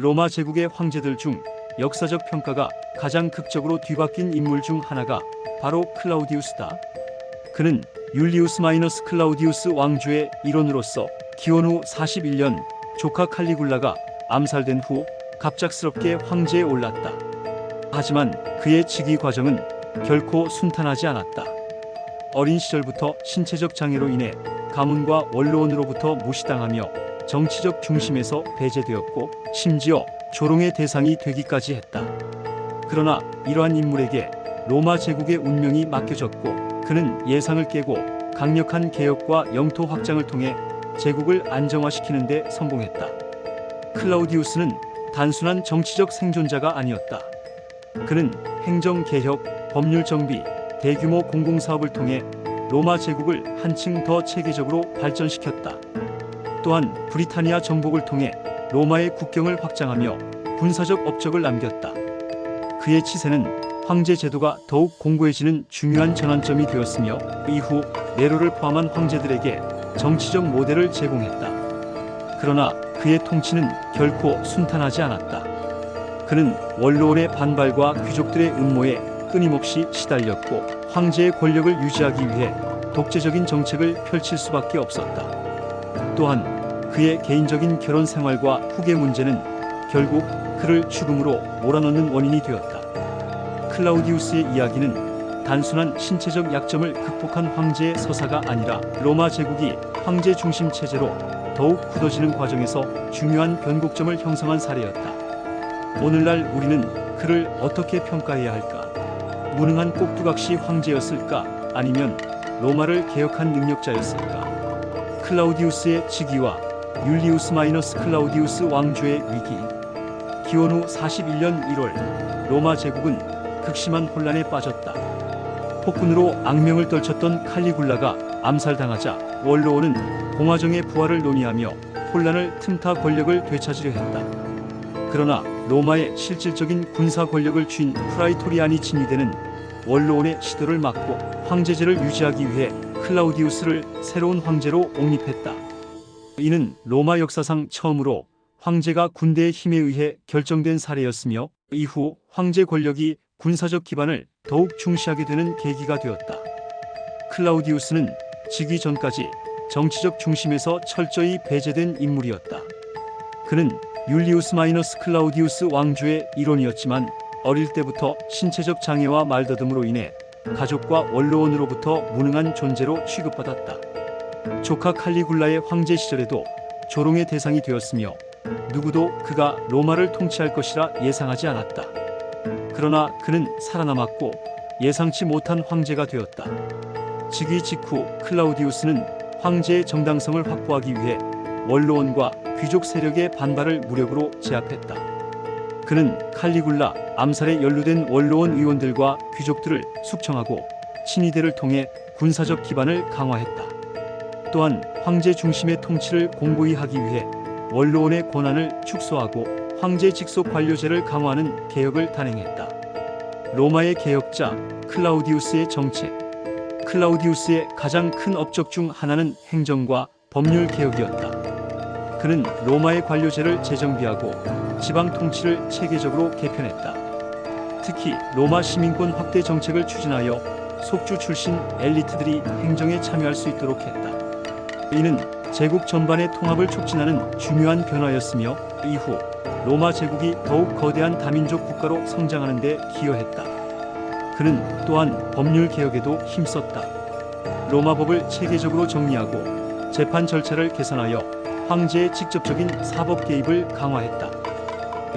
로마 제국의 황제들 중 역사적 평가가 가장 극적으로 뒤바뀐 인물 중 하나가 바로 클라우디우스다. 그는 율리우스 마이너스 클라우디우스 왕조의 일원으로서 기원 후 41년 조카 칼리굴라가 암살된 후 갑작스럽게 황제에 올랐다. 하지만 그의 즉위 과정은 결코 순탄하지 않았다. 어린 시절부터 신체적 장애로 인해 가문과 원로원으로부터 무시당하며 정치적 중심에서 배제되었고 심지어 조롱의 대상이 되기까지 했다. 그러나 이러한 인물에게 로마 제국의 운명이 맡겨졌고 그는 예상을 깨고 강력한 개혁과 영토 확장을 통해 제국을 안정화시키는 데 성공했다. 클라우디우스는 단순한 정치적 생존자가 아니었다. 그는 행정개혁, 법률정비, 대규모 공공사업을 통해 로마 제국을 한층 더 체계적으로 발전시켰다. 또한 브리타니아 정복을 통해 로마의 국경을 확장하며 군사적 업적을 남겼다. 그의 치세는 황제 제도가 더욱 공고해지는 중요한 전환점이 되었으며 이후 네로를 포함한 황제들에게 정치적 모델을 제공했다. 그러나 그의 통치는 결코 순탄하지 않았다. 그는 원로원의 반발과 귀족들의 음모에 끊임없이 시달렸고 황제의 권력을 유지하기 위해 독재적인 정책을 펼칠 수밖에 없었다. 또한 그의 개인적인 결혼 생활과 후계 문제는 결국 그를 죽음으로 몰아넣는 원인이 되었다. 클라우디우스의 이야기는 단순한 신체적 약점을 극복한 황제의 서사가 아니라 로마 제국이 황제 중심 체제로 더욱 굳어지는 과정에서 중요한 변곡점을 형성한 사례였다. 오늘날 우리는 그를 어떻게 평가해야 할까? 무능한 꼭두각시 황제였을까? 아니면 로마를 개혁한 능력자였을까? 클라우디우스의 즉위와 율리우스 마이너스 클라우디우스 왕조의 위기. 기원 후 41년 1월 로마 제국은 극심한 혼란에 빠졌다. 폭군으로 악명을 떨쳤던 칼리굴라가 암살당하자 원로원은 공화정의 부활을 논의하며 혼란을 틈타 권력을 되찾으려 했다. 그러나 로마의 실질적인 군사 권력을 쥔 프라이토리안이 진위되는 원로원의 시도를 막고 황제제를 유지하기 위해 클라우디우스를 새로운 황제로 옹립했다. 이는 로마 역사상 처음으로 황제가 군대의 힘에 의해 결정된 사례였으며 이후 황제 권력이 군사적 기반을 더욱 중시하게 되는 계기가 되었다. 클라우디우스는 즉위 전까지 정치적 중심에서 철저히 배제된 인물이었다. 그는 율리우스 마이너스 클라우디우스 왕조의 일원이었지만 어릴 때부터 신체적 장애와 말더듬으로 인해 가족과 원로원으로부터 무능한 존재로 취급받았다. 조카 칼리굴라의 황제 시절에도 조롱의 대상이 되었으며 누구도 그가 로마를 통치할 것이라 예상하지 않았다. 그러나 그는 살아남았고 예상치 못한 황제가 되었다. 즉위 직후 클라우디우스는 황제의 정당성을 확보하기 위해 원로원과 귀족 세력의 반발을 무력으로 제압했다. 그는 칼리굴라 암살에 연루된 원로원 의원들과 귀족들을 숙청하고 친위대를 통해 군사적 기반을 강화했다. 또한 황제 중심의 통치를 공고히 하기 위해 원로원의 권한을 축소하고 황제 직속 관료제를 강화하는 개혁을 단행했다. 로마의 개혁자 클라우디우스의 정책. 클라우디우스의 가장 큰 업적 중 하나는 행정과 법률 개혁이었다. 그는 로마의 관료제를 재정비하고 지방 통치를 체계적으로 개편했다. 특히 로마 시민권 확대 정책을 추진하여 속주 출신 엘리트들이 행정에 참여할 수 있도록 했다. 이는 제국 전반의 통합을 촉진하는 중요한 변화였으며 이후 로마 제국이 더욱 거대한 다민족 국가로 성장하는 데 기여했다. 그는 또한 법률 개혁에도 힘썼다. 로마법을 체계적으로 정리하고 재판 절차를 개선하여 황제의 직접적인 사법 개입을 강화했다.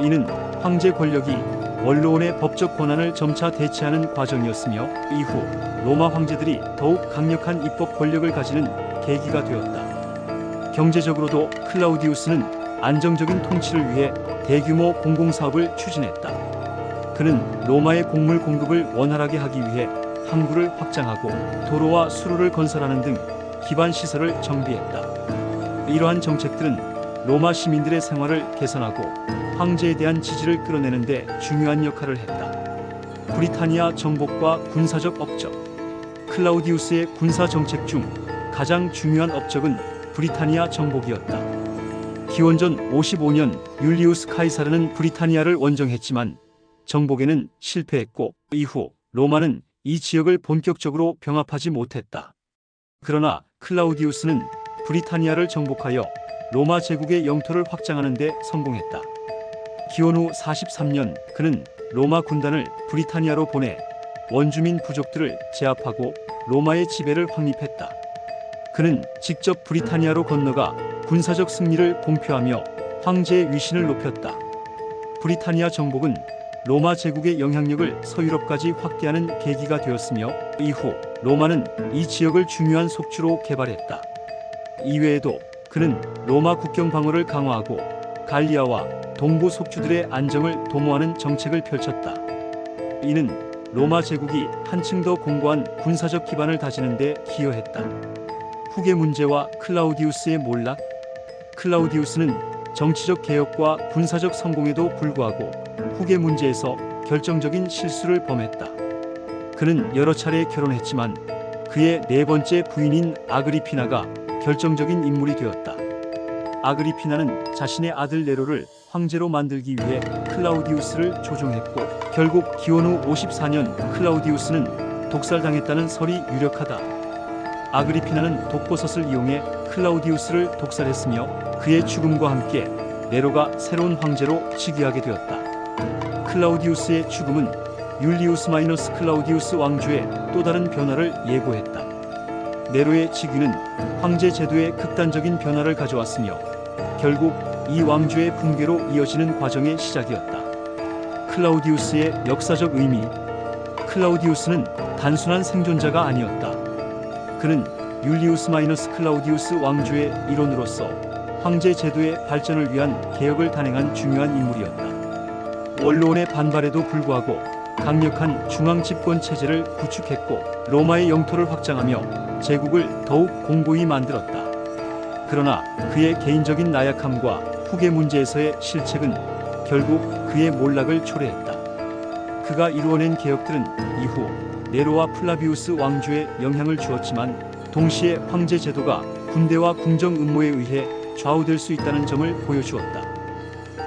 이는 황제 권력이 원로원의 법적 권한을 점차 대체하는 과정이었으며 이후 로마 황제들이 더욱 강력한 입법 권력을 가지는 계기가 되었다. 경제적으로도 클라우디우스는 안정적인 통치를 위해 대규모 공공사업을 추진했다. 그는 로마의 곡물 공급을 원활하게 하기 위해 항구를 확장하고 도로와 수로를 건설하는 등 기반 시설을 정비했다. 이러한 정책들은 로마 시민들의 생활을 개선하고 황제에 대한 지지를 끌어내는 데 중요한 역할을 했다. 브리타니아 정복과 군사적 업적. 클라우디우스의 군사 정책 중 가장 중요한 업적은 브리타니아 정복이었다. 기원전 55년 율리우스 카이사르는 브리타니아를 원정했지만 정복에는 실패했고 이후 로마는 이 지역을 본격적으로 병합하지 못했다. 그러나 클라우디우스는 브리타니아를 정복하여 로마 제국의 영토를 확장하는 데 성공했다. 기원 후 43년 그는 로마 군단을 브리타니아로 보내 원주민 부족들을 제압하고 로마의 지배를 확립했다. 그는 직접 브리타니아로 건너가 군사적 승리를 공표하며 황제의 위신을 높였다. 브리타니아 정복은 로마 제국의 영향력을 서유럽까지 확대하는 계기가 되었으며 이후 로마는 이 지역을 중요한 속주로 개발했다. 이외에도 그는 로마 국경 방어를 강화하고 갈리아와 동부 속주들의 안정을 도모하는 정책을 펼쳤다. 이는 로마 제국이 한층 더 공고한 군사적 기반을 다지는 데 기여했다. 후계 문제와 클라우디우스의 몰락. 클라우디우스는 정치적 개혁과 군사적 성공에도 불구하고 후계 문제에서 결정적인 실수를 범했다. 그는 여러 차례 결혼했지만 그의 네 번째 부인인 아그리피나가 결정적인 인물이 되었다. 아그리피나는 자신의 아들 네로를 황제로 만들기 위해 클라우디우스를 조종했고 결국 기원 후 54년 클라우디우스는 독살당했다는 설이 유력하다. 아그리피나는 독버섯을 이용해 클라우디우스를 독살했으며 그의 죽음과 함께 네로가 새로운 황제로 즉위하게 되었다. 클라우디우스의 죽음은 율리우스 마이너스 클라우디우스 왕조의 또 다른 변화를 예고했다. 네로의 즉위는 황제 제도에 극단적인 변화를 가져왔으며 결국 이 왕조의 붕괴로 이어지는 과정의 시작이었다. 클라우디우스의 역사적 의미. 클라우디우스는 단순한 생존자가 아니었다. 그는 율리우스 마이너스 클라우디우스 왕조의 일원으로서 황제 제도의 발전을 위한 개혁을 단행한 중요한 인물이었다. 원로원의 반발에도 불구하고 강력한 중앙 집권 체제를 구축했고 로마의 영토를 확장하며 제국을 더욱 공고히 만들었다. 그러나 그의 개인적인 나약함과 후계 문제에서의 실책은 결국 그의 몰락을 초래했다. 그가 이루어낸 개혁들은 이후 네로와 플라비우스 왕조에 영향을 주었지만 동시에 황제 제도가 군대와 궁정 음모에 의해 좌우될 수 있다는 점을 보여주었다.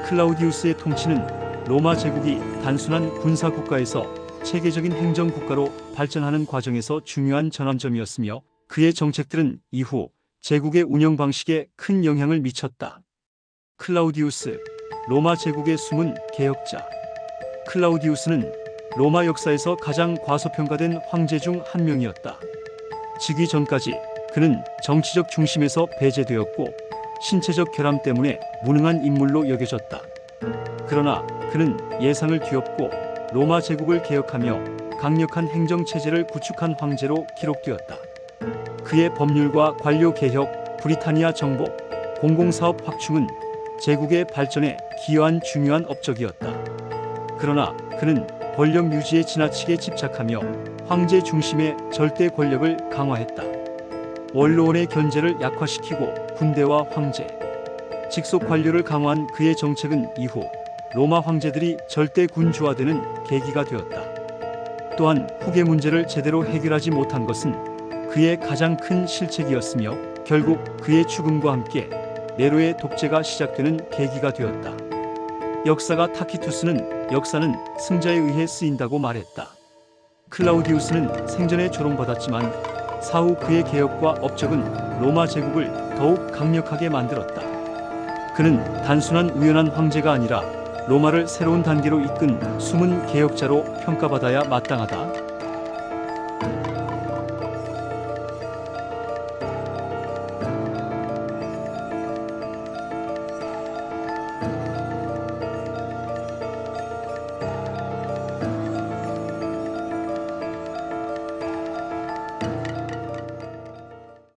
클라우디우스의 통치는 로마 제국이 단순한 군사 국가에서 체계적인 행정 국가로 발전하는 과정에서 중요한 전환점이었으며 그의 정책들은 이후 제국의 운영 방식에 큰 영향을 미쳤다. 클라우디우스, 로마 제국의 숨은 개혁자. 클라우디우스는 로마 역사에서 가장 과소평가된 황제 중 한 명이었다. 즉위 전까지 그는 정치적 중심에서 배제되었고 신체적 결함 때문에 무능한 인물로 여겨졌다. 그러나 그는 예상을 뒤엎고 로마 제국을 개혁하며 강력한 행정체제를 구축한 황제로 기록되었다. 그의 법률과 관료 개혁, 브리타니아 정복, 공공사업 확충은 제국의 발전에 기여한 중요한 업적이었다. 그러나 그는 권력 유지에 지나치게 집착하며 황제 중심의 절대 권력을 강화했다. 원로원의 견제를 약화시키고 군대와 황제, 직속 관료를 강화한 그의 정책은 이후 로마 황제들이 절대 군주화되는 계기가 되었다. 또한 후계 문제를 제대로 해결하지 못한 것은 그의 가장 큰 실책이었으며 결국 그의 죽음과 함께 네로의 독재가 시작되는 계기가 되었다. 역사가 타키투스는 역사는 승자에 의해 쓰인다고 말했다. 클라우디우스는 생전에 조롱받았지만 사후 그의 개혁과 업적은 로마 제국을 더욱 강력하게 만들었다. 그는 단순한 우연한 황제가 아니라 로마를 새로운 단계로 이끈 숨은 개혁자로 평가받아야 마땅하다.